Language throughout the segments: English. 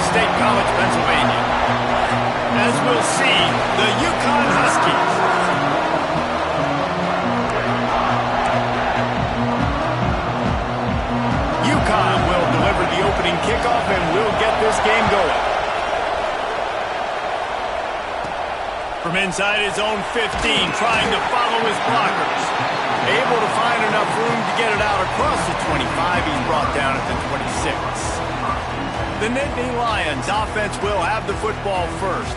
State College, Pennsylvania. As we'll see, the Yukon Huskies. Yukon will deliver the opening kickoff and will get this game going. From inside his own 15, trying to follow his blockers. Able to find enough room to get it out across the 25. He's brought down at the 26. The Nittany Lions offense will have the football first.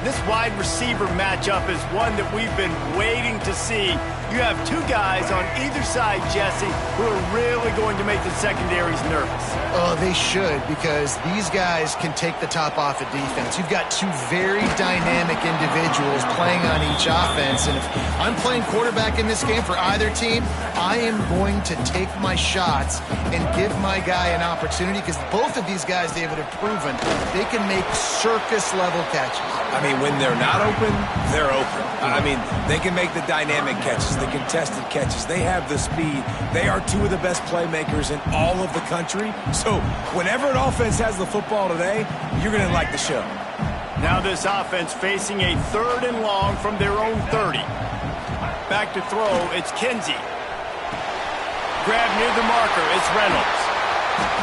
This wide receiver matchup is one that we've been waiting to see. You have two guys on either side, Jesse, who are really going to make the secondaries nervous. Oh, they should, because these guys can take the top off of defense. You've got two very dynamic individuals playing on each offense, and if I'm playing quarterback in this game for either team, I am going to take my shots and give my guy an opportunity, because both of these guys, David, have proven they can make circus-level catches. I mean, when they're not open, they're open. I mean, they can make the dynamic catches, the contested catches. They have the speed. They are two of the best playmakers in all of the country. So whenever an offense has the football today, you're going to like the show. Now this offense facing a 3rd and long from their own 30. Back to throw, it's Kinsey. Grab near the marker, it's Reynolds.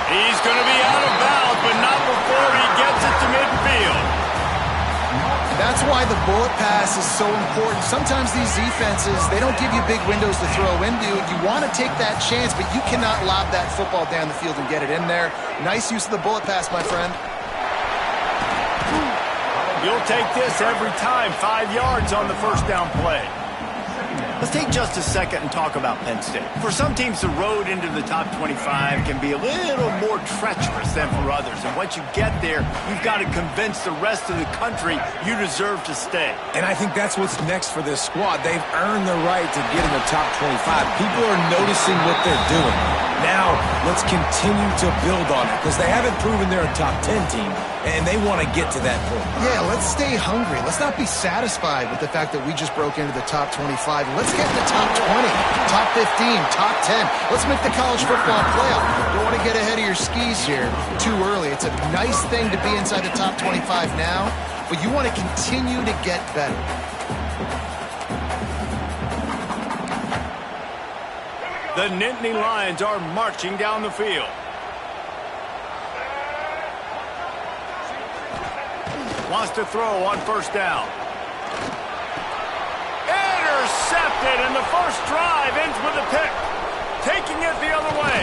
He's going to be out of bounds, but not before he gets it to midfield. That's why the bullet pass is so important. Sometimes these defenses, they don't give you big windows to throw into. You want to take that chance, but you cannot lob that football down the field and get it in there. Nice use of the bullet pass, my friend. You'll take this every time. 5 yards on the first down play. Let's take just a second and talk about Penn State. For some teams, the road into the top 25 can be a little more treacherous than for others. And once you get there, you've got to convince the rest of the country you deserve to stay. And I think that's what's next for this squad. They've earned the right to get in the top 25. People are noticing what they're doing. Now, let's continue to build on it, because they haven't proven they're a top 10 team, and they want to get to that point. Yeah, let's stay hungry. Let's not be satisfied with the fact that we just broke into the top 25. Let's get in the top 20, top 15, top 10. Let's make the college football playoff. Don't want to get ahead of your skis here too early. It's a nice thing to be inside the top 25 now, but you want to continue to get better. The Nittany Lions are marching down the field. Wants to throw on first down. Intercepted, and the first drive ends with a pick. Taking it the other way.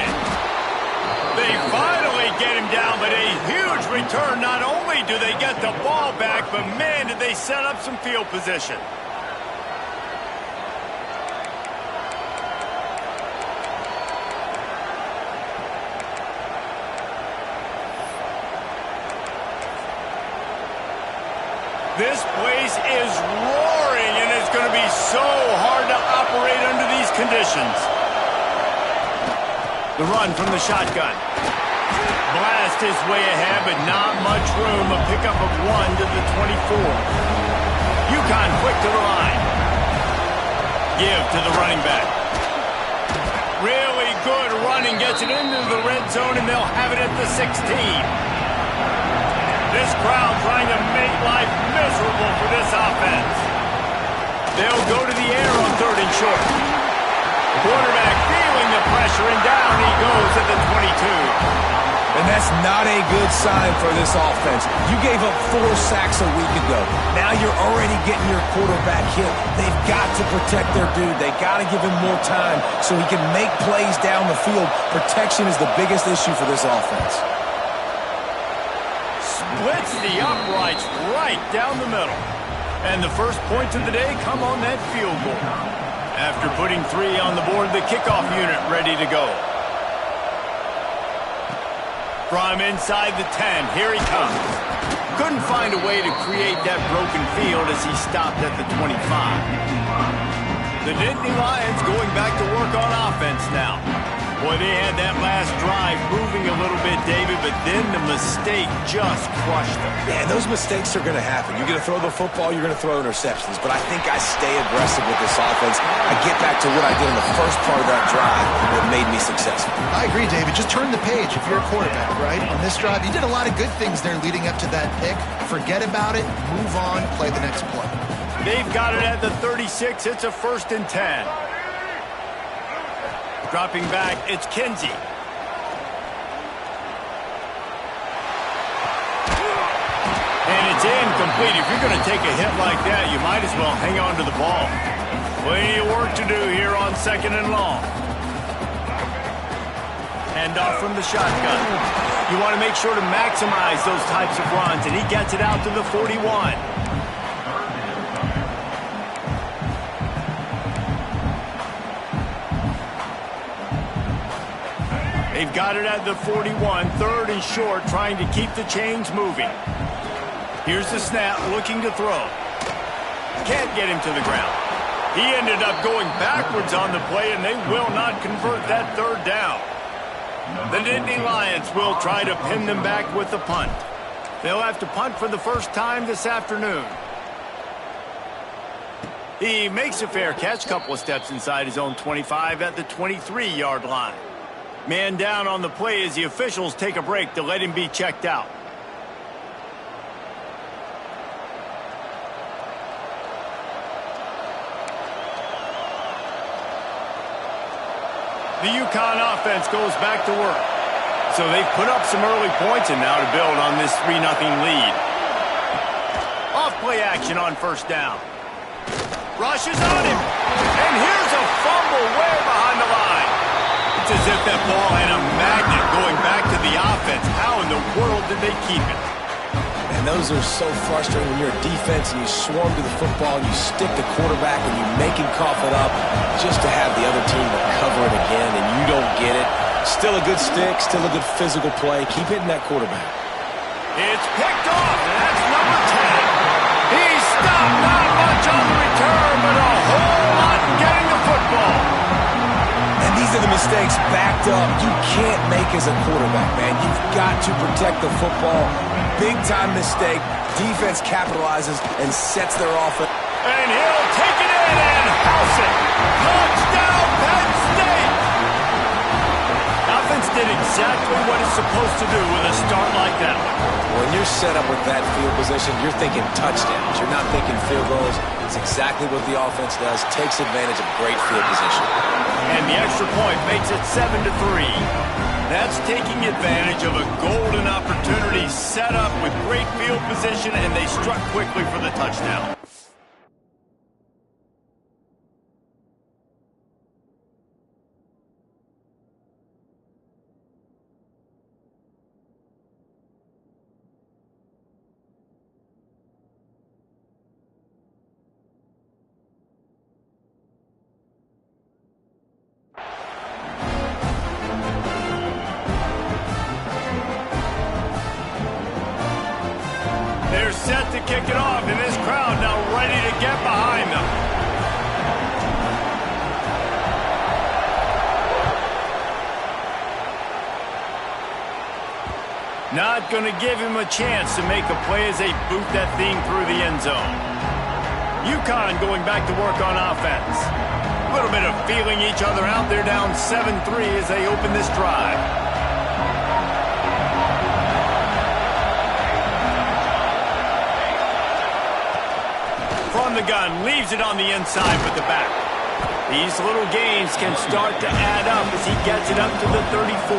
They finally get him down, but a huge return. Not only do they get the ball back, but man, did they set up some field position. This place is roaring, and it's going to be so hard to operate under these conditions. The run from the shotgun. Blast his way ahead, but not much room. A pickup of 1 to the 24. Yukon quick to the line. Give to the running back. Really good running. Gets it into the red zone, and they'll have it at the 16. This crowd trying to make life miserable for this offense. They'll go to the air on 3rd and short. Quarterback feeling the pressure, and down he goes at the 22. And that's not a good sign for this offense. You gave up 4 sacks a week ago. Now you're already getting your quarterback hit. They've got to protect their dude. They got to give him more time so he can make plays down the field. Protection is the biggest issue for this offense. Splits the uprights right down the middle. And the first points of the day come on that field goal. After putting 3 on the board, the kickoff unit ready to go. From inside the 10, here he comes. Couldn't find a way to create that broken field as he stopped at the 25. The Nittany Lions going back to work on offense now. Boy, they had that last drive moving a little bit, David, but then the mistake just crushed them. Yeah, those mistakes are going to happen. You're going to throw the football, you're going to throw interceptions. But I think I stay aggressive with this offense. I get back to what I did in the first part of that drive that made me successful. I agree, David. Just turn the page if you're a quarterback, right? On this drive, you did a lot of good things there leading up to that pick. Forget about it, move on, play the next play. They've got it at the 36. It's a 1st and 10. Dropping back, it's Kinsey. And it's incomplete. If you're going to take a hit like that, you might as well hang on to the ball. Plenty of work to do here on 2nd and long. Hand off from the shotgun. You want to make sure to maximize those types of runs, and he gets it out to the 41. They've got it at the 41, 3rd and short, trying to keep the chains moving. Here's the snap, looking to throw. Can't get him to the ground. He ended up going backwards on the play, and they will not convert that 3rd down. The Nittany Lions will try to pin them back with the punt. They'll have to punt for the first time this afternoon. He makes a fair catch, couple of steps inside his own 25 at the 23-yard line. Man down on the play as the officials take a break to let him be checked out. The UConn offense goes back to work. So they've put up some early points and now to build on this 3-0 lead. Off play action on 1st down. Rushes on him. And here's a fumble way behind the line. It's as if that ball had a magnet going back to the offense. How in the world did they keep it? And those are so frustrating when you're a defense and you swarm to the football, you stick the quarterback and you make him cough it up just to have the other team recover it again and you don't get it. Still a good stick, still a good physical play. Keep hitting that quarterback. It's picked off, and that's number 10. He stopped, not much on the return, but a whole lot in getting the football. And these are the mistakes backed up you can't make as a quarterback, man. You've got to protect the football. Big-time mistake. Defense capitalizes and sets their offense. And he'll take it in and house it. Touchdown, Penn State! Offense did exactly what it's supposed to do with a start like that one. When you're set up with that field position, you're thinking touchdowns. You're not thinking field goals. It's exactly what the offense does. Takes advantage of great field position. And the extra point makes it 7-3. That's taking advantage of a golden opportunity set up with great field position, and they struck quickly for the touchdown. They're set to kick it off, and this crowd now ready to get behind them. Not going to give him a chance to make a play as they boot that thing through the end zone. UConn going back to work on offense. A little bit of feeling each other out. They're down 7-3 as they open this drive. From the gun, leaves it on the inside with the back. These little gains can start to add up as he gets it up to the 34.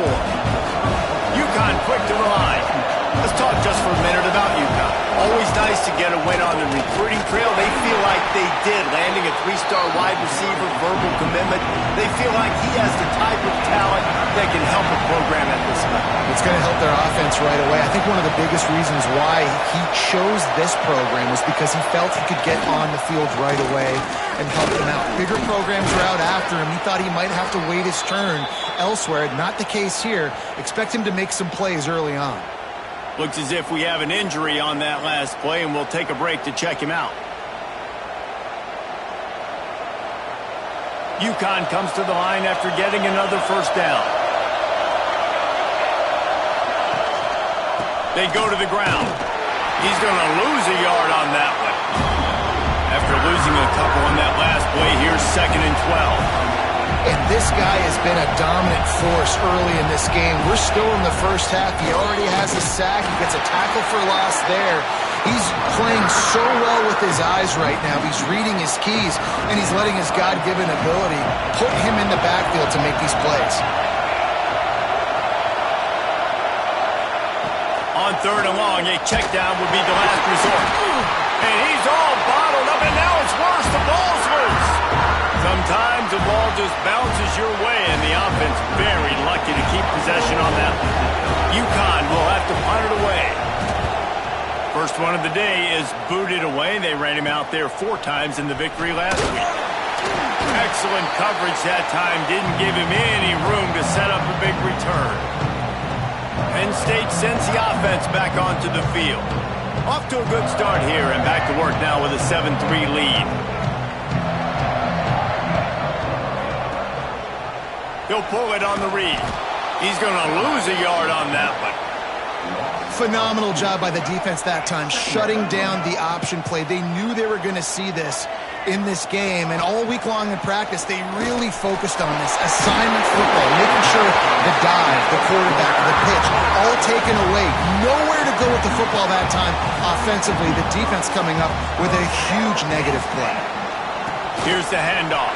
UConn quick to the line. Let's talk just for a minute about UConn. Always nice to get a win on the recruiting trail. They feel like they did, landing a 3-star wide receiver, verbal commitment. They feel like he has the type of talent that can help a program at this level. It's going to help their offense right away. I think one of the biggest reasons why he chose this program was because he felt he could get on the field right away and help them out. Bigger programs are out after him. He thought he might have to wait his turn elsewhere. Not the case here. Expect him to make some plays early on. Looks as if we have an injury on that last play, and we'll take a break to check him out. UConn comes to the line after getting another first down. They go to the ground. He's going to lose a yard on that one. After losing a couple on that last play, here's 2nd and 12. And this guy has been a dominant force early in this game. We're still in the first half. He already has a sack. He gets a tackle for loss there. He's playing so well with his eyes right now. He's reading his keys, and he's letting his God-given ability put him in the backfield to make these plays. On 3rd and long, a check down would be the last resort. And he's all bottled up, and now it's worse. The ball's loose. Sometimes the ball just bounces your way, and the offense very lucky to keep possession on that one. UConn will have to punt it away. First one of the day is booted away. They ran him out there 4 times in the victory last week. Excellent coverage that time. Didn't give him any room to set up a big return. Penn State sends the offense back onto the field. Off to a good start here and back to work now with a 7-3 lead. He'll pull it on the read. He's going to lose a yard on that one. Phenomenal job by the defense that time, shutting down the option play. They knew they were going to see this in this game, and all week long in practice, they really focused on this assignment football, making sure the dive, the quarterback, the pitch, all taken away. Nowhere to go with the football that time offensively. The defense coming up with a huge negative play. Here's the handoff.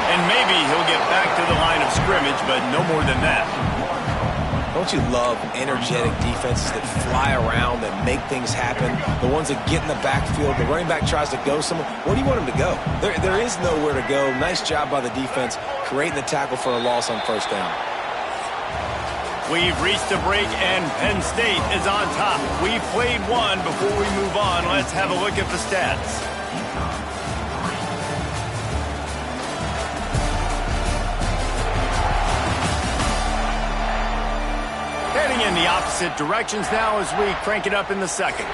And maybe he'll get back to the line of scrimmage, but no more than that. Don't you love energetic defenses that fly around, that make things happen? The ones that get in the backfield, the running back tries to go somewhere. Where do you want him to go? There is nowhere to go. Nice job by the defense, creating the tackle for a loss on 1st down. We've reached a break, and Penn State is on top. We've played one. Before we move on, let's have a look at the stats. Heading in the opposite directions now as we crank it up in the second.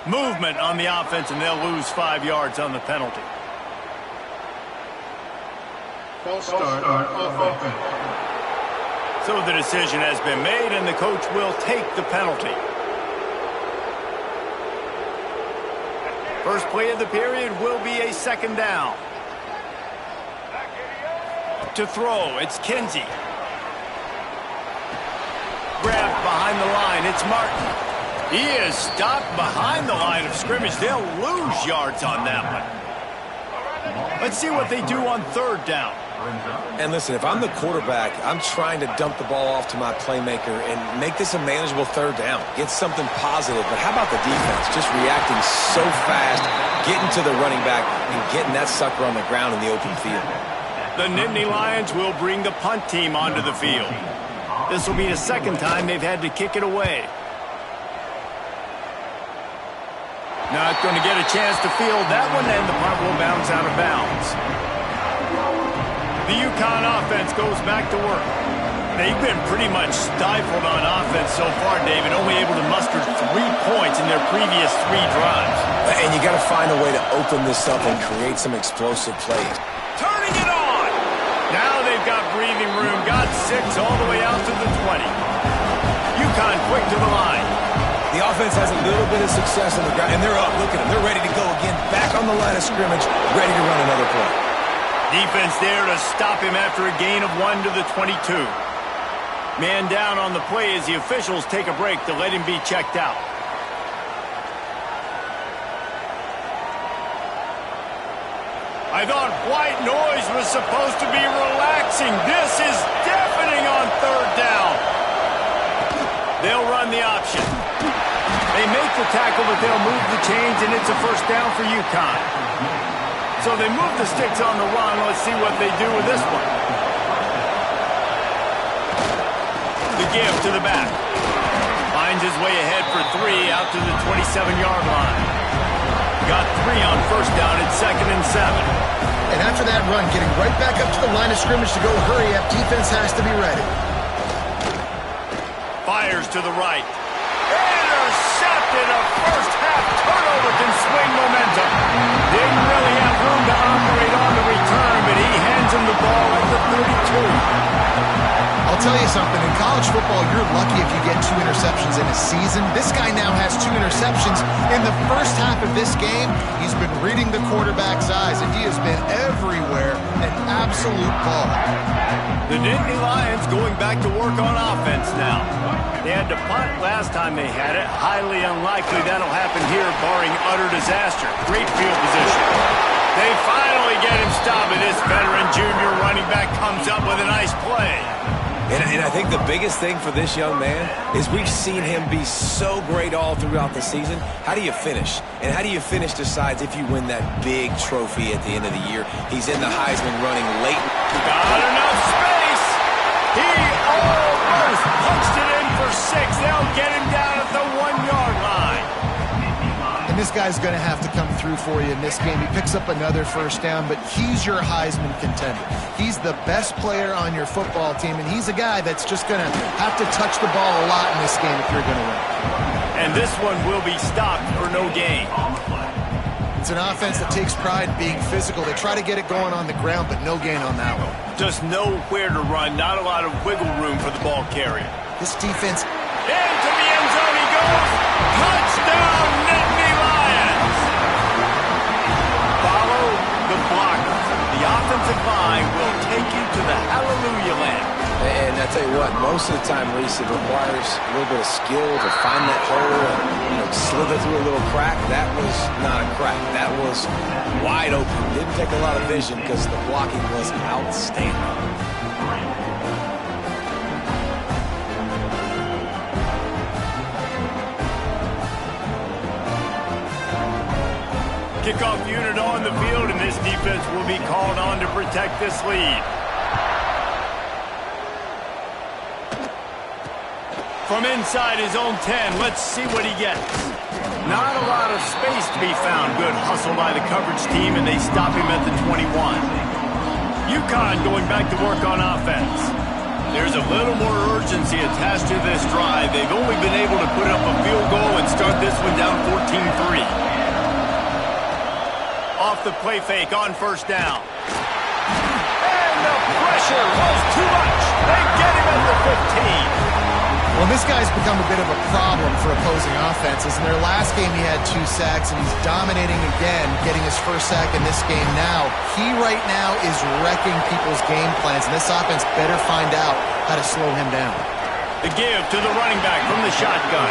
Movement on the offense, and they'll lose 5 yards on the penalty. False start of offense. So the decision has been made, and the coach will take the penalty. First play of the period will be a 2nd down. To throw, it's Kinsey. Grabbed behind the line, it's Martin. He is stopped behind the line of scrimmage. They'll lose yards on that one. Let's see what they do on 3rd down. And listen, if I'm the quarterback, I'm trying to dump the ball off to my playmaker and make this a manageable 3rd down. Get something positive. But how about the defense? Just reacting so fast, getting to the running back, and getting that sucker on the ground in the open field. The Nittany Lions will bring the punt team onto the field. This will be the 2nd time they've had to kick it away. Not going to get a chance to field that one, and the punt will bounce out of bounds. The UConn offense goes back to work. They've been pretty much stifled on offense so far, David, only able to muster 3 points in their previous 3 drives. And you got to find a way to open this up and create some explosive plays. Turning it on! Now they've got breathing room, got 6 all the way out to the 20. UConn quick to the line. The offense has a little bit of success on the ground, and they're up. Look at them. They're ready to go again. Back on the line of scrimmage, ready to run another play. Defense there to stop him after a gain of 1 to the 22. Man down on the play as the officials take a break to let him be checked out. I thought white noise was supposed to be relaxing. This is deafening on 3rd down. They'll run the option. They make the tackle, but they'll move the chains, and it's a 1st down for UConn. So they move the sticks on the run. Let's see what they do with this one. The give to the back. Finds his way ahead for 3 out to the 27-yard line. got 3 on first down at 2nd and 7. And after that run, getting right back up to the line of scrimmage to go hurry up, defense has to be ready. Fires to the right. Intercepted. A first-half turnover can swing momentum. Didn't really have room to operate on the return, but he hands him the ball at the 32. I'll tell you something. In college football, you're lucky if you get 2 interceptions in a season. This guy now has 2 interceptions. In the first half of this game, he's been reading the quarterback's eyes, and he has been everywhere, an absolute ball. The Nittany Lions going back to work on offense now. They had to punt last time they had it. Highly unlikely that'll happen here, barring utter disaster. Great field position. They finally get him stopped, and this veteran junior running back comes up with a nice play. And I think the biggest thing for this young man is we've seen him be so great all throughout the season. How do you finish? And how do you finish decides if you win that big trophy at the end of the year. He's in the Heisman running late. Got enough space. He almost punched it in for 6. They'll get him down at the 1-yard line. And this guy's going to have to come through for you in this game. He picks up another first down, but he's your Heisman contender. He's the best player on your football team, and he's a guy that's just going to have to touch the ball a lot in this game if you're going to win. And this one will be stopped for no gain. It's an offense that takes pride in being physical. They try to get it going on the ground, but no gain on that one. Just nowhere to run. Not a lot of wiggle room for the ball carrier. This defense... Into the end zone he goes. Touchdown, Nittany Lions. Follow the blockers. The offensive line will take you to the hallelujah land. And I tell you what, most of the time, Reese, it requires a little bit of skill to find that hole and slither through a little crack. That was not a crack. That was wide open. Didn't take a lot of vision because the blocking was outstanding. Kickoff unit on the field, and this defense will be called on to protect this lead. From inside his own 10, let's see what he gets. Not a lot of space to be found. Good hustle by the coverage team, and they stop him at the 21. UConn going back to work on offense. There's a little more urgency attached to this drive. They've only been able to put up a field goal and start this one down 14-3. Off the play fake on first down. And the pressure was too much. They get him at the 15. Well, this guy's become a bit of a problem for opposing offenses. In their last game, he had 2 sacks, and he's dominating again, getting his first sack in this game now. He right now is wrecking people's game plans, and this offense better find out how to slow him down. The give to the running back from the shotgun.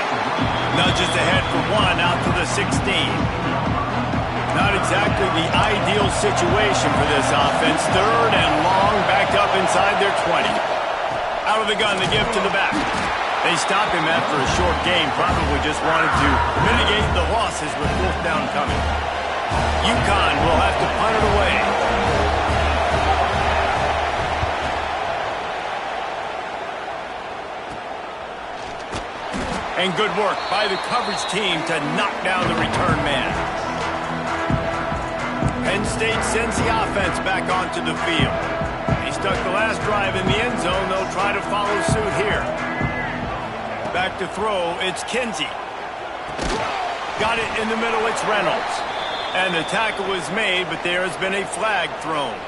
Nudges ahead for 1 out to the 16. Not exactly the ideal situation for this offense. 3rd and long, backed up inside their 20. Out of the gun, the give to the back. They stop him after a short game. Probably just wanted to mitigate the losses with 4th down coming. UConn will have to punt it away. And good work by the coverage team to knock down the return man. Penn State sends the offense back onto the field. They stuck the last drive in the end zone. They'll try to follow suit here. Back to throw, it's Kinsey. Got it in the middle, it's Reynolds. And the tackle was made, but there has been a flag thrown.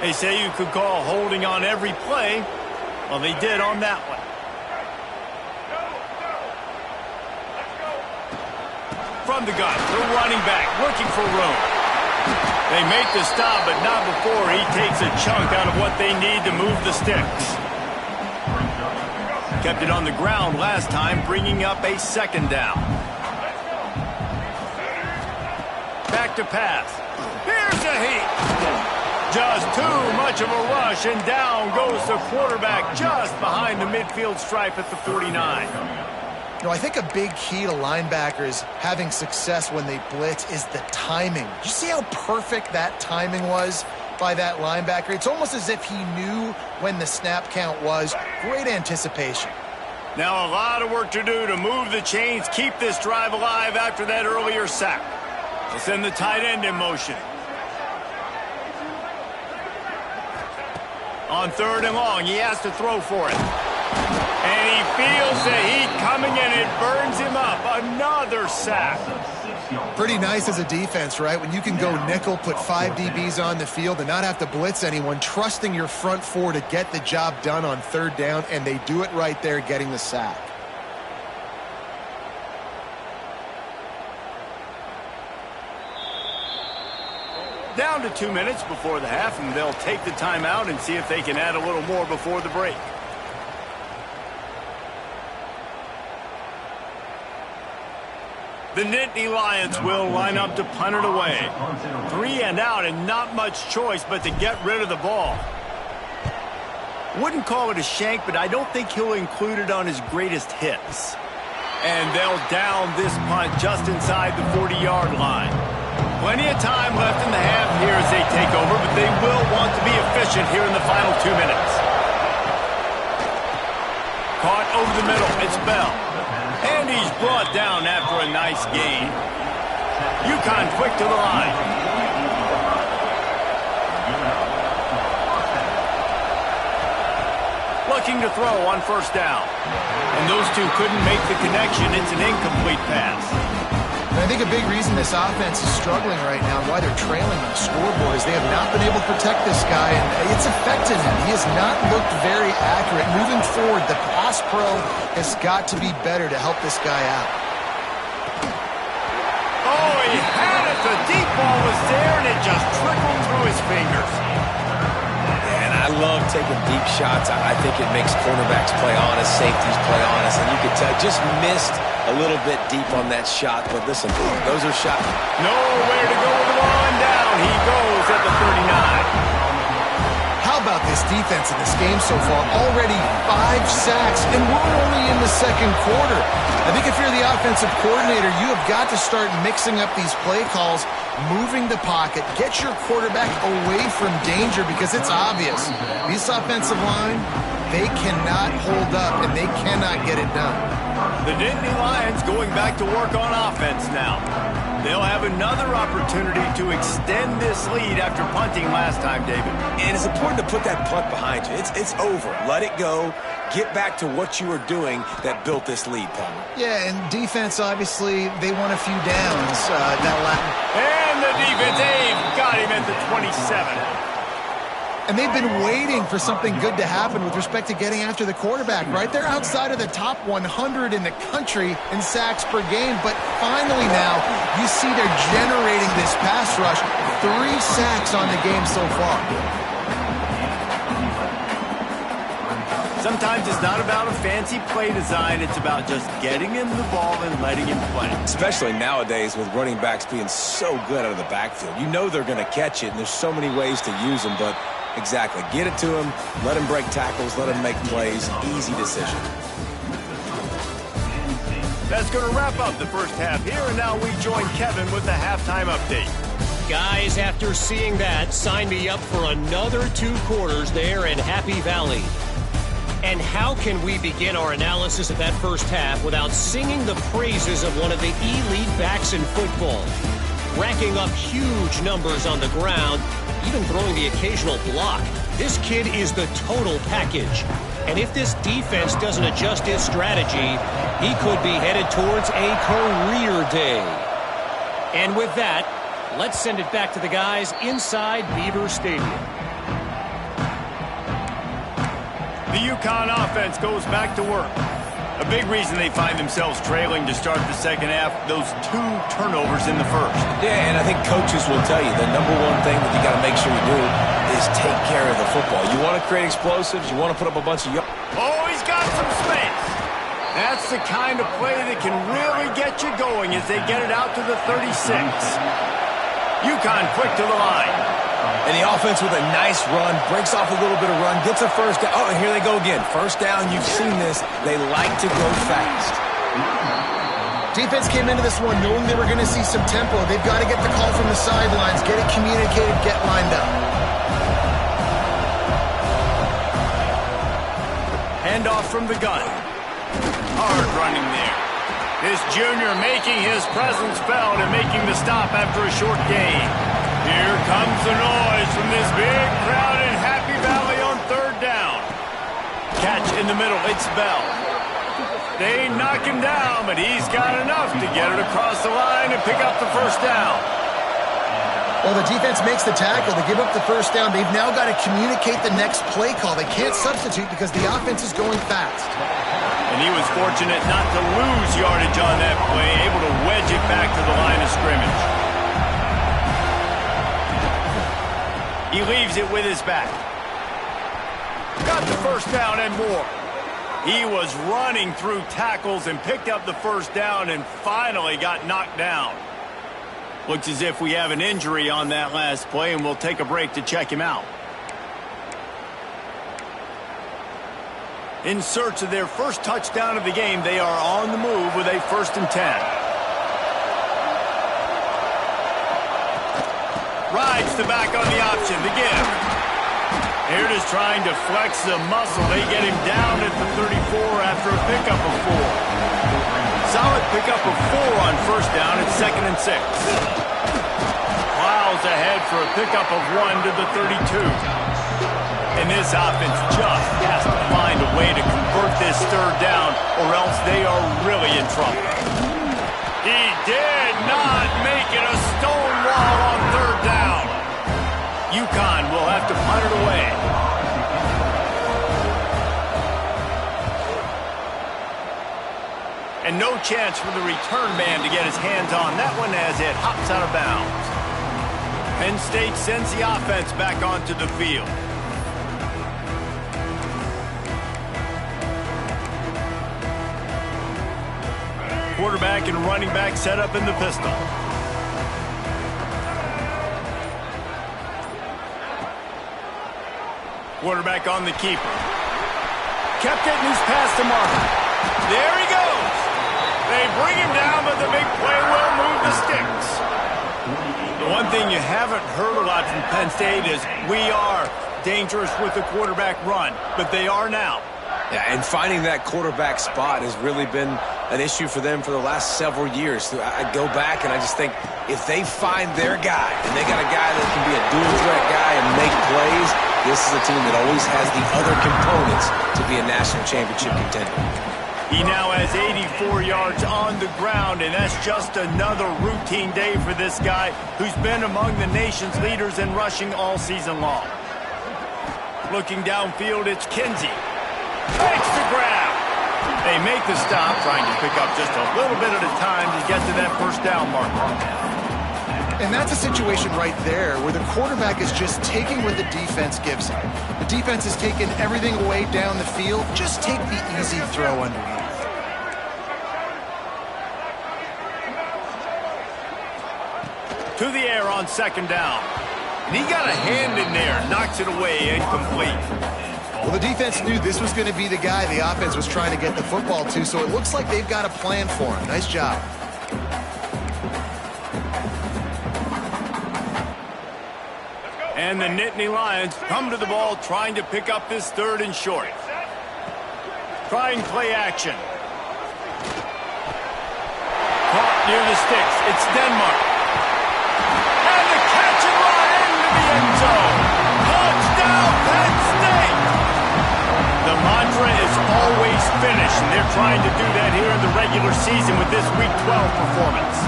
They say you could call holding on every play. Well, they did on that one. From the gun, the running back looking for room. They make the stop, but not before he takes a chunk out of what they need to move the sticks. Kept it on the ground last time, bringing up a 2nd down. Back to pass. Here's a heat. Just too much of a rush, and down goes the quarterback just behind the midfield stripe at the 49. You know, I think a big key to linebackers having success when they blitz is the timing. Did you see how perfect that timing was? by that linebacker. It's almost as if he knew when the snap count was. Great anticipation. Now a lot of work to do to move the chains, keep this drive alive after that earlier sack. They'll send the tight end in motion. On 3rd and long, he has to throw for it. And he feels the heat coming and it burns him up. Another sack. Pretty nice as a defense, right? When you can go nickel, put 5 DBs on the field and not have to blitz anyone, trusting your front four to get the job done on 3rd down, and they do it right there, getting the sack. Down to 2 minutes before the half, and they'll take the timeout and see if they can add a little more before the break. The Nittany Lions will line up to punt it away. 3 and out and not much choice but to get rid of the ball. Wouldn't call it a shank, but I don't think he'll include it on his greatest hits. And they'll down this punt just inside the 40-yard line. Plenty of time left in the half here as they take over, but they will want to be efficient here in the final 2 minutes. Caught over the middle. It's Bell. And he's brought down after a nice gain. UConn quick to the line. Looking to throw on 1st down. And those two couldn't make the connection. It's an incomplete pass. And I think a big reason this offense is struggling right now, why they're trailing on the scoreboard, is they have not been able to protect this guy, and it's affected him. He has not looked very accurate. Moving forward, the pass pro has got to be better to help this guy out. Oh, he had it. The deep ball was there, and it just trickled through his fingers. And I love taking deep shots. I think it makes cornerbacks play honest, safeties play honest, and you could tell just missed a little bit deep on that shot, but listen, those are shots. Nowhere to go with the ball, and down he goes at the 39. How about this defense in this game so far? Already 5 sacks, and we're only in the 2nd quarter. I think if you're the offensive coordinator, you have got to start mixing up these play calls, moving the pocket, get your quarterback away from danger, because it's obvious. This offensive line, they cannot hold up, and they cannot get it done. The Nittany Lions going back to work on offense now. They'll have another opportunity to extend this lead after punting last time, David. And it's important to put that punt behind you. It's over. Let it go. Get back to what you were doing that built this lead, Palmer. Yeah, and defense, obviously, they won a few downs. And the defense, they've got him at the 27. And they've been waiting for something good to happen with respect to getting after the quarterback, right? They're outside of the top 100 in the country in sacks per game, but finally now you see they're generating this pass rush. 3 sacks on the game so far. Sometimes it's not about a fancy play design. It's about just getting him the ball and letting him play. Especially nowadays with running backs being so good out of the backfield. You know they're going to catch it, and there's so many ways to use them, but exactly. Get it to him, let him break tackles, let him make plays. Easy decision. That's going to wrap up the first half here, and now we join Kevin with the halftime update. Guys, after seeing that, sign me up for another 2 quarters there in Happy Valley. And how can we begin our analysis of that first half without singing the praises of one of the elite backs in football? Racking up huge numbers on the ground, even throwing the occasional block. This kid is the total package. And if this defense doesn't adjust his strategy, he could be headed towards a career day. And with that, let's send it back to the guys inside Beaver Stadium. The UConn offense goes back to work. A big reason they find themselves trailing to start the second half, those 2 turnovers in the first. Yeah, and I think coaches will tell you the number one thing that you got to make sure you do is take care of the football. You want to create explosives, you want to put up a bunch of yards. Oh, he's got some space. That's the kind of play that can really get you going as they get it out to the 36. UConn quick to the line. And the offense with a nice run, breaks off a little bit of run, gets a first down. Oh, and here they go again. First down, you've seen this. They like to go fast. Defense came into this one knowing they were going to see some tempo. They've got to get the call from the sidelines, get it communicated, get lined up. Handoff from the gun. Hard running there. This junior making his presence felt and making the stop after a short gain. Here comes the noise from this big crowd in Happy Valley on third down. Catch in the middle, it's Bell. They knock him down, but he's got enough to get it across the line and pick up the first down. Well, the defense makes the tackle. They give up the first down. They've now got to communicate the next play call. They can't substitute because the offense is going fast. And he was fortunate not to lose yardage on that play, able to wedge it back to the line of scrimmage. He leaves it with his back. Got the first down and more. He was running through tackles and picked up the first down and finally got knocked down. Looks as if we have an injury on that last play, and we'll take a break to check him out. In search of their first touchdown of the game, they are on the move with a 1st and 10. Rides the back on the option, the give. Here it is trying to flex the muscle. They get him down at the 34 after a pickup of 4. Solid pickup of 4 on first down at 2nd and 6. Plows ahead for a pickup of 1 to the 32. And this offense just has to find a way to convert this third down or else they are really in trouble. He did not make it a stonewall on third down. UConn will have to punt it away. And no chance for the return man to get his hands on that one as it hops out of bounds. Penn State sends the offense back onto the field. Quarterback and running back set up in the pistol. Quarterback on the keeper. Kept it and he's past the marker. There he goes. They bring him down, but the big play will move the sticks. The one thing you haven't heard a lot from Penn State is we are dangerous with the quarterback run, but they are now. Yeah, and finding that quarterback spot has really been an issue for them for the last several years. I go back and I just think if they find their guy, and they got a guy that can be a dual threat guy and make plays, this is a team that always has the other components to be a national championship contender. He now has 84 yards on the ground, and that's just another routine day for this guy who's been among the nation's leaders in rushing all season long. Looking downfield, it's Kinsey. Makes the grab. They make the stop, trying to pick up just a little bit at a time to get to that first down marker. And that's a situation right there where the quarterback is just taking what the defense gives him. The defense is taking everything away down the field. Just take the easy throw underneath. To the air on 2nd down. And he got a hand in there, knocks it away, incomplete. Well, the defense knew this was going to be the guy the offense was trying to get the football to, so it looks like they've got a plan for him. Nice job. And the Nittany Lions come to the ball trying to pick up this 3rd and short. Trying play action. Caught near the sticks. It's Denmark. And the catch and run into the end zone. Touchdown, Penn State! The mantra is always finish, and they're trying to do that here in the regular season with this Week 12 performance.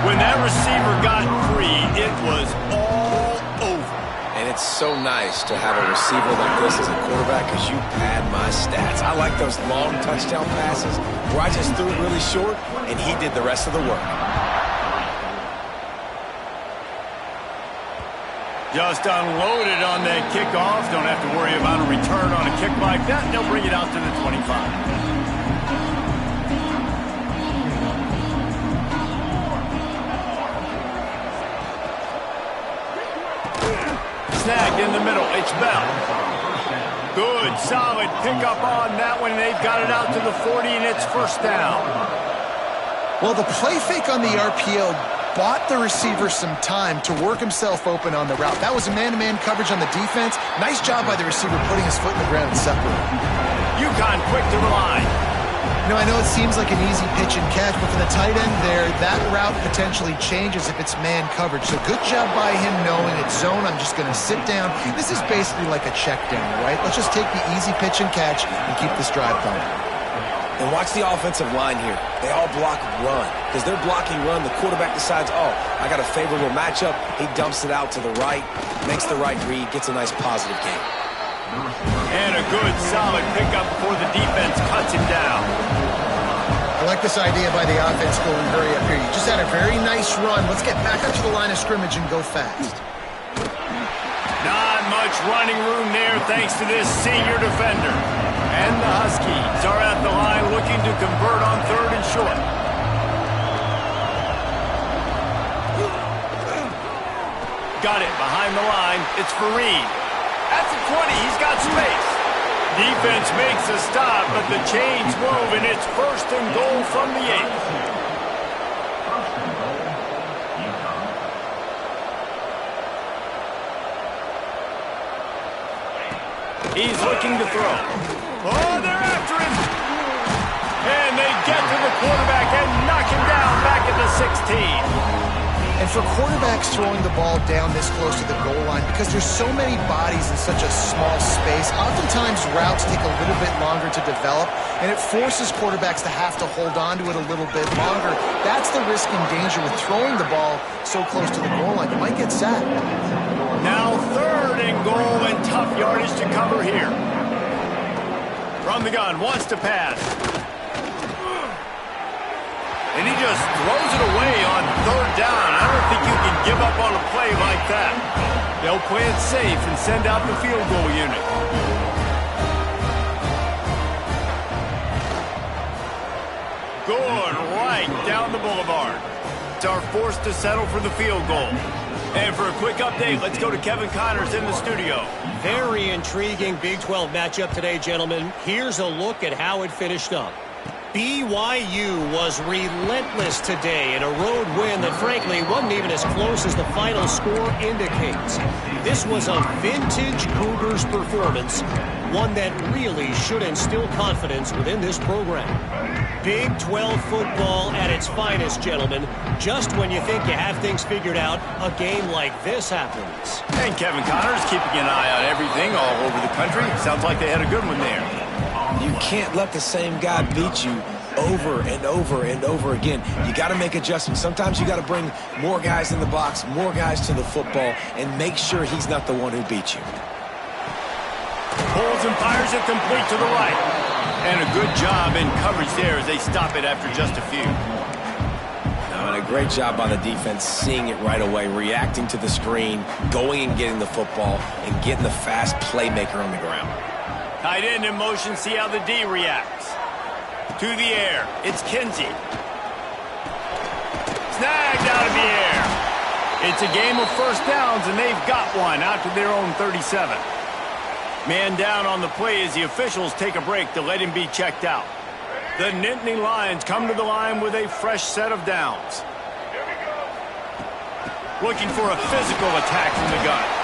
When that receiver got free, it was all over. And it's so nice to have a receiver like this as a quarterback because you pad my stats. I like those long touchdown passes where I just threw it really short, and he did the rest of the work. Just unloaded on that kickoff. Don't have to worry about a return on a kick like that. They'll bring it out to the 25. Snagged in the middle. It's Bell. Good, solid pickup on that one. They've got it out to the 40, and it's first down. Well, the play fake on the RPO bought the receiver some time to work himself open on the route. That was a man-to-man coverage on the defense. Nice job by the receiver putting his foot in the ground and separating. UConn quick to the line. I know it seems like an easy pitch and catch, but for the tight end there, that route potentially changes if it's man coverage. So good job by him knowing it's zone. I'm just going to sit down. This is basically like a check down, right? Let's just take the easy pitch and catch and keep this drive going. And watch the offensive line here. They all block run. Because they're blocking run, the quarterback decides, oh, I got a favorable matchup. He dumps it out to the right, makes the right read, gets a nice positive gain. And a good, solid pickup before the defense cuts him down. I like this idea by the offense going hurry up here. You just had a very nice run. Let's get back up to the line of scrimmage and go fast. Not much running room there thanks to this senior defender. And the Huskies are at the line looking to convert on 3rd and short. Got it behind the line. It's Fareed. At the 20, he's got space. Defense makes a stop, but the chains move, and it's 1st and goal from the 8. He's looking to throw. Oh, they're after him. And they get to the quarterback and knock him down back at the 16. And for quarterbacks throwing the ball down this close to the goal line, because there's so many bodies in such a small space, oftentimes routes take a little bit longer to develop, and it forces quarterbacks to have to hold on to it a little bit longer. That's the risk and danger with throwing the ball so close to the goal line. You might get sacked. Now 3rd and goal, and tough yardage to cover here. From the gun, wants to pass. And he just throws it away on 3rd down. I don't think you can give up on a play like that. They'll play it safe and send out the field goal unit. Good, right down the boulevard. Are forced to settle for the field goal. And for a quick update, let's go to Kevin Connors in the studio. Very intriguing Big 12 matchup today, gentlemen. Here's a look at how it finished up. BYU was relentless today in a road win that frankly wasn't even as close as the final score indicates. This was a vintage Cougars performance, one that really should instill confidence within this program. Big 12 football at its finest, gentlemen. Just when you think you have things figured out, a game like this happens. And Kevin Connors keeping an eye on everything all over the country. Sounds like they had a good one there. You can't let the same guy beat you over and over and over again. You got to make adjustments. Sometimes you got to bring more guys in the box, more guys to the football, and make sure he's not the one who beat you. Pulls and fires it complete to the right. And a good job in coverage there as they stop it after just a few. And a great job by the defense seeing it right away, reacting to the screen, going and getting the football, and getting the fast playmaker on the ground. Tight end in motion, see how the D reacts. To the air, it's Kinsey. Snagged out of the air. It's a game of 1st downs, and they've got one out to their own 37. Man down on the play as the officials take a break to let him be checked out. The Nittany Lions come to the line with a fresh set of downs. Looking for a physical attack from the gun.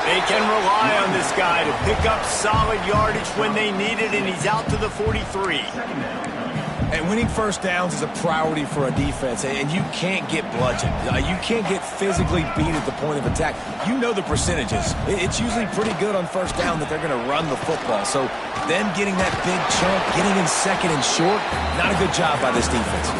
They can rely on this guy to pick up solid yardage when they need it, and he's out to the 43. And winning 1st downs is a priority for a defense, and you can't get bludgeoned. You can't get physically beat at the point of attack. You know the percentages. It's usually pretty good on 1st down that they're going to run the football. So them getting that big chunk, getting in 2nd and short, not a good job by this defense.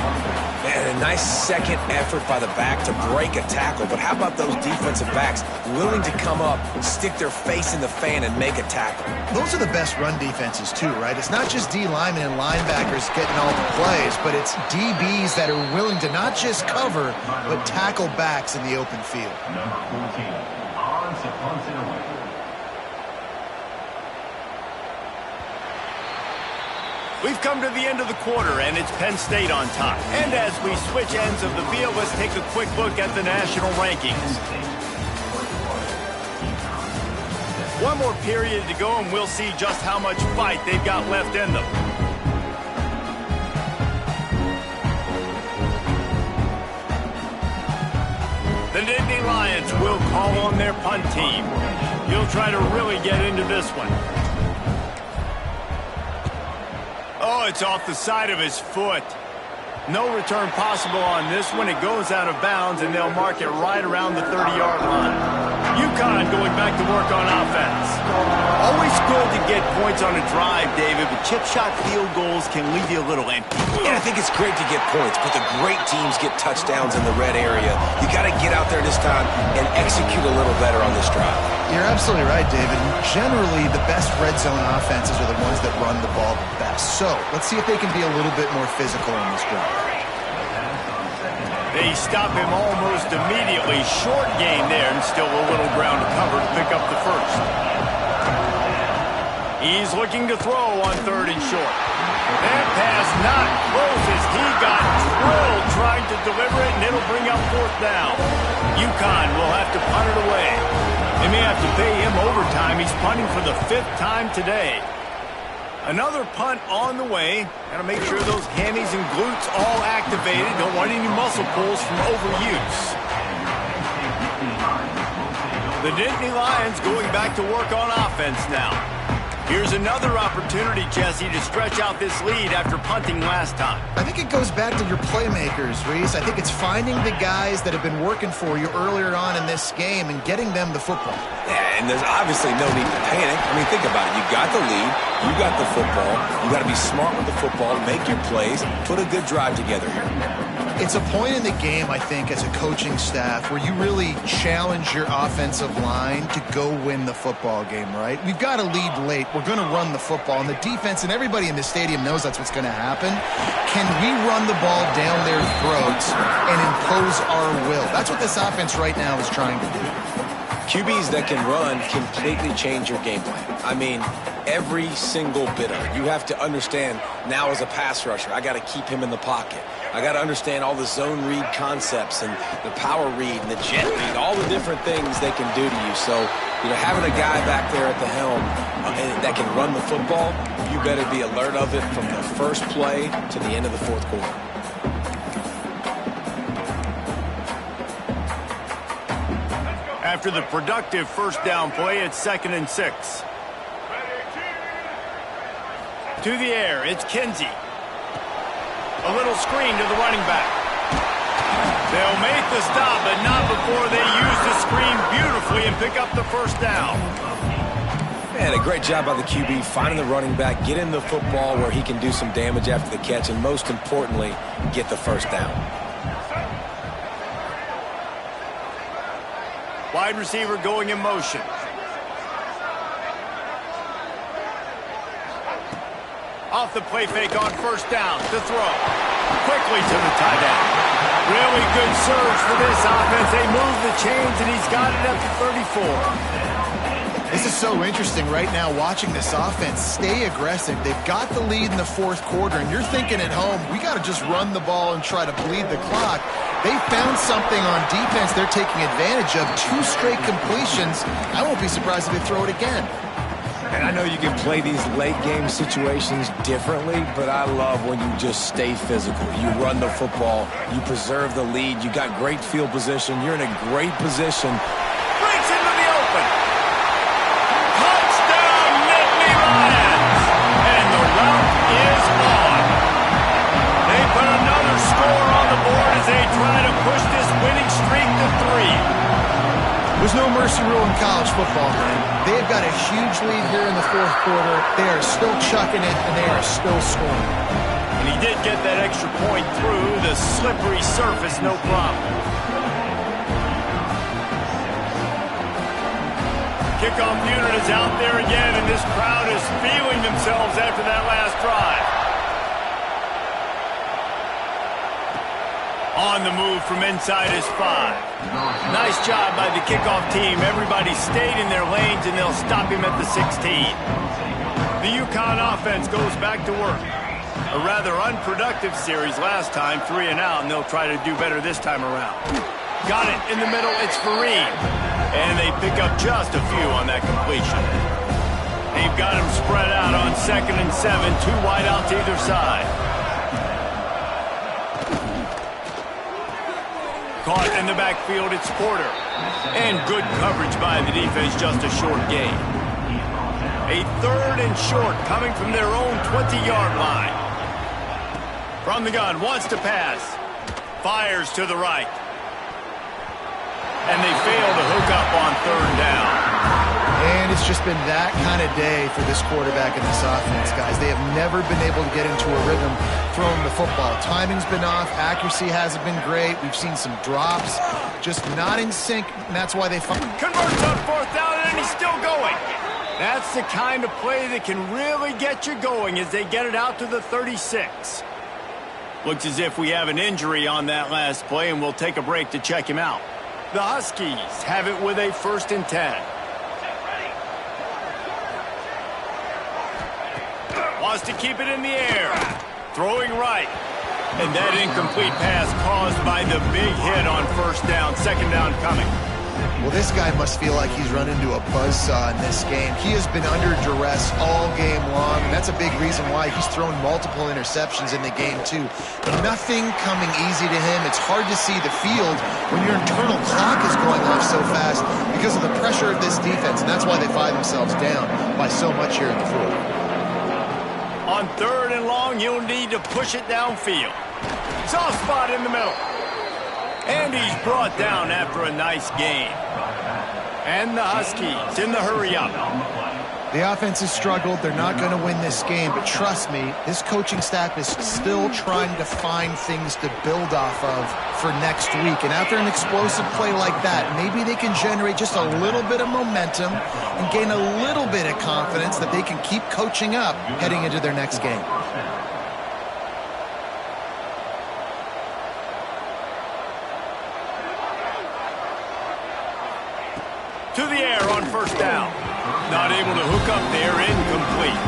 And a nice second effort by the back to break a tackle. But how about those defensive backs willing to come up, stick their face in the fan, and make a tackle? Those are the best run defenses too, right? It's not just D linemen and linebackers getting all the plays, but it's DBs that are willing to not just cover, but tackle backs in the open field. Number 14, punts it away. We've come to the end of the quarter, and it's Penn State on top. And as we switch ends of the field, let's take a quick look at the national rankings. One more period to go, and we'll see just how much fight they've got left in them. The Nittany Lions will call on their punt team. He'll try to really get into this one. Oh, it's off the side of his foot. No return possible on this one. It goes out of bounds, and they'll mark it right around the 30-yard line. UConn going back to work on offense. Always good to get points on a drive, David, but chip shot field goals can leave you a little empty. Yeah, I think it's great to get points, but the great teams get touchdowns in the red area. You got to get out there this time and execute a little better on this drive. You're absolutely right, David. Generally, the best red zone offenses are the ones that run the ball the best. So let's see if they can be a little bit more physical on this drive. They stop him almost immediately. Short gain there, and still a little ground to cover to pick up the first. He's looking to throw on 3rd and short. That pass not close as he got drilled trying to deliver it, and it'll bring up 4th down. UConn will have to punt it away. They may have to pay him overtime. He's punting for the 5th time today. Another punt on the way. Got to make sure those hammies and glutes all activated. Don't want any muscle pulls from overuse. The Nittany Lions going back to work on offense now. Here's another opportunity, Jesse, to stretch out this lead after punting last time. I think it goes back to your playmakers, Reese. I think it's finding the guys that have been working for you earlier on in this game and getting them the football. Yeah, and there's obviously no need to panic. I mean, think about it. You got the lead. You got the football. You got to be smart with the football, make your plays, put a good drive together here. It's a point in the game, I think, as a coaching staff where you really challenge your offensive line to go win the football game, right? We've got to lead late. We're going to run the football. And the defense and everybody in the stadium knows that's what's going to happen. Can we run the ball down their throats and impose our will? That's what this offense right now is trying to do. QBs that can run completely change your game plan. I mean, every single bit of it. You have to understand now as a pass rusher, I got to keep him in the pocket. I got to understand all the zone read concepts and the power read and the jet read, all the different things they can do to you. So, having a guy back there at the helm that can run the football, you better be alert of it from the first play to the end of the 4th quarter. After the productive 1st down play, it's 2nd and 6. To the air, it's Kinsey. A little screen to the running back. They'll make the stop, but not before they use the screen beautifully and pick up the 1st down. Man, a great job by the QB, finding the running back, getting the football where he can do some damage after the catch, and most importantly, get the 1st down. Wide receiver going in motion. Off the play fake on 1st down to throw. Quickly to the tight end. Really good surge for this offense. They move the chains, and he's got it up to 34. This is so interesting right now watching this offense stay aggressive. They've got the lead in the 4th quarter, and you're thinking at home, we got to just run the ball and try to bleed the clock. They found something on defense they're taking advantage of. 2 straight completions. I won't be surprised if they throw it again. And I know you can play these late game situations differently, but I love when you just stay physical. You run the football, you preserve the lead, you got great field position, you're in a great position. Breaks into the open. Touchdown, Nittany Lions! And the route is on. They put another score on the board as they try to push this winning streak to 3. There's no mercy rule in college football, man. They've got a huge lead here in the 4th quarter. They are still chucking it, and they are still scoring. And he did get that extra point through the slippery surface, no problem. Kickoff unit is out there again, and this crowd is feeling themselves after that last drive. On the move from inside his 5. Nice job by the kickoff team. Everybody stayed in their lanes, and they'll stop him at the 16. The UConn offense goes back to work. A rather unproductive series last time, 3 and out, and they'll try to do better this time around. Got it in the middle. It's Fareed. And they pick up just a few on that completion. They've got him spread out on 2nd and 7. 2 wide out to either side. Caught in the backfield, it's Porter. And good coverage by the defense, just a short gain. A 3rd and short coming from their own 20-yard line. From the gun, wants to pass. Fires to the right. And they fail to hook up on 3rd down. And it's just been that kind of day for this quarterback and this offense, guys. They have never been able to get into a rhythm throwing the football. Timing's been off. Accuracy hasn't been great. We've seen some drops. Just not in sync, and that's why they... Converts on 4th down, and he's still going. That's the kind of play that can really get you going as they get it out to the 36. Looks as if we have an injury on that last play, and we'll take a break to check him out. The Huskies have it with a 1st and 10. Wants to keep it in the air. Throwing right. And that incomplete pass caused by the big hit on 1st down. 2nd down coming. Well, this guy must feel like he's run into a buzzsaw in this game. He has been under duress all game long, and that's a big reason why he's thrown multiple interceptions in the game, too. Nothing coming easy to him. It's hard to see the field when your internal clock is going off so fast because of the pressure of this defense, and that's why they find themselves down by so much here in the 4th. On 3rd and long, you'll need to push it downfield. Soft spot in the middle. And he's brought down after a nice gain. And the Huskies in the hurry-up. The offense has struggled. They're not going to win this game, but trust me, this coaching staff is still trying to find things to build off of for next week. And after an explosive play like that, maybe they can generate just a little bit of momentum and gain a little bit of confidence that they can keep coaching up heading into their next game. To the air on 1st down. Not able to hook up there, incomplete.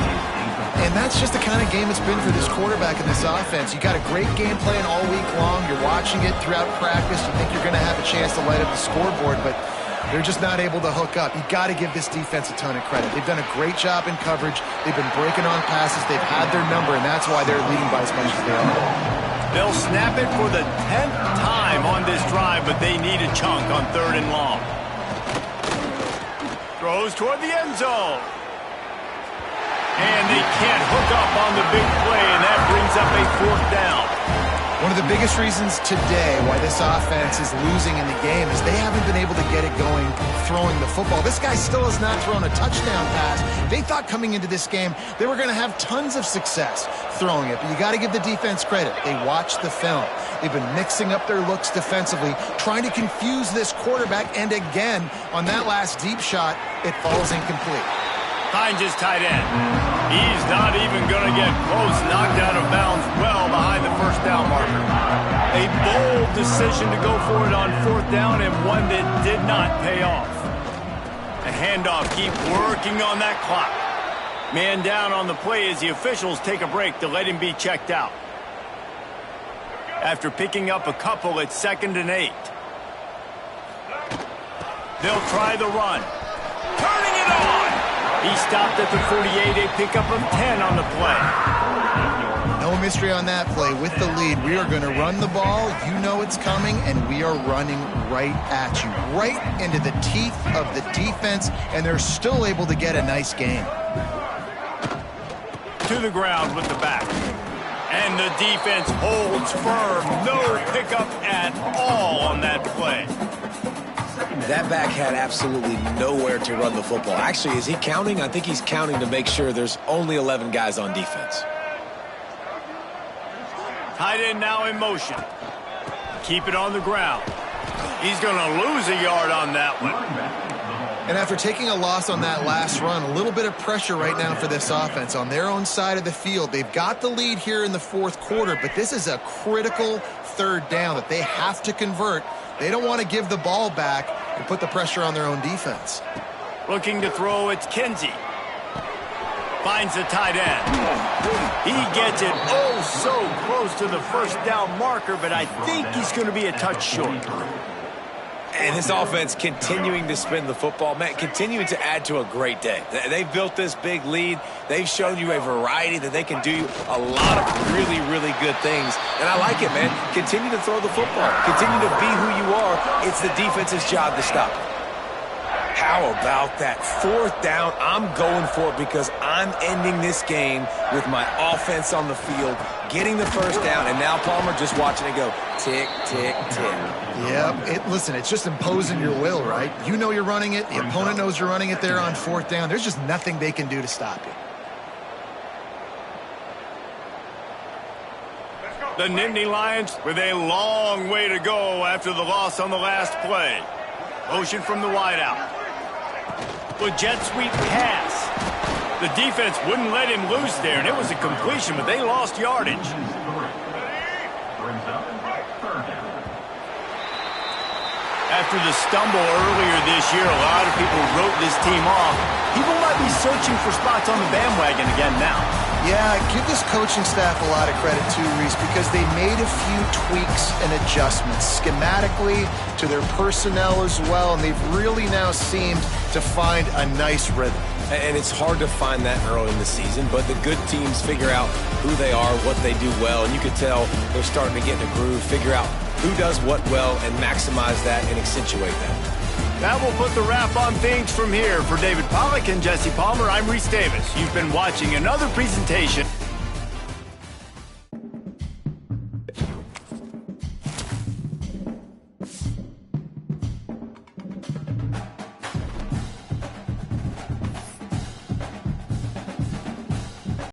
And that's just the kind of game it's been for this quarterback and this offense. You got a great game plan all week long. You're watching it throughout practice. You think you're going to have a chance to light up the scoreboard, but they're just not able to hook up. You got to give this defense a ton of credit. They've done a great job in coverage. They've been breaking on passes. They've had their number, and that's why they're leading by as much as they are. They'll snap it for the 10th time on this drive, but they need a chunk on 3rd and long. Throws toward the end zone. And they can't hook up on the big play, and that brings up a 4th down. One of the biggest reasons today why this offense is losing in the game is they haven't been able to get it going throwing the football. This guy still has not thrown a touchdown pass. They thought coming into this game they were going to have tons of success throwing it, but you got to give the defense credit. They watched the film. They've been mixing up their looks defensively, trying to confuse this quarterback, and again, on that last deep shot, it falls incomplete. Finds his tight end. He's not even going to get close. Knocked out of bounds well behind the 1st down marker. A bold decision to go for it on 4th down, and one that did not pay off. A handoff, keep working on that clock. Man down on the play as the officials take a break to let him be checked out. After picking up a couple, it's 2nd and 8. They'll try the run. Turning it on! He stopped at the 48, a pickup of 10 on the play. No mystery on that play. With the lead, we are going to run the ball. You know it's coming, and we are running right at you. Right into the teeth of the defense, and they're still able to get a nice gain. To the ground with the back. And the defense holds firm. No pickup at all on that play. That back had absolutely nowhere to run the football. Actually, is he counting? I think he's counting to make sure there's only 11 guys on defense. Tight end now in motion. Keep it on the ground. He's going to lose a yard on that one. And after taking a loss on that last run, a little bit of pressure right now for this offense on their own side of the field. They've got the lead here in the 4th quarter, but this is a critical 3rd down that they have to convert. They don't want to give the ball back and put the pressure on their own defense. Looking to throw, it's Kinsey. Finds the tight end. He gets it so close to the 1st down marker, but I think he's going to be a touch short. And this offense continuing to spin the football, man, continuing to add to a great day. They've built this big lead. They've shown you a variety that they can do a lot of really, really good things. And I like it, man. Continue to throw the football. Continue to be who you are. It's the defense's job to stop it. How about that 4th down? I'm going for it because I'm ending this game with my offense on the field, getting the 1st down, and now Palmer just watching it go tick, tick, tick. Yep. Listen, it's just imposing your will, right? You know you're running it. The opponent knows you're running it there on 4th down. There's just nothing they can do to stop you. The Nittany Lions with a long way to go after the loss on the last play. Motion from the wideout. A jet sweep pass. The defense wouldn't let him loose there, and it was a completion, but they lost yardage. After the stumble earlier this year, a lot of people wrote this team off. People might be searching for spots on the bandwagon again now. Yeah, give this coaching staff a lot of credit too, Reese, because they made a few tweaks and adjustments schematically to their personnel as well, and they've really now seemed to find a nice rhythm. And it's hard to find that early in the season, but the good teams figure out who they are, what they do well, and you can tell they're starting to get in a groove, figure out who does what well, and maximize that and accentuate that. That will put the wrap on things from here. For David Pollack and Jesse Palmer, I'm Reese Davis. You've been watching another presentation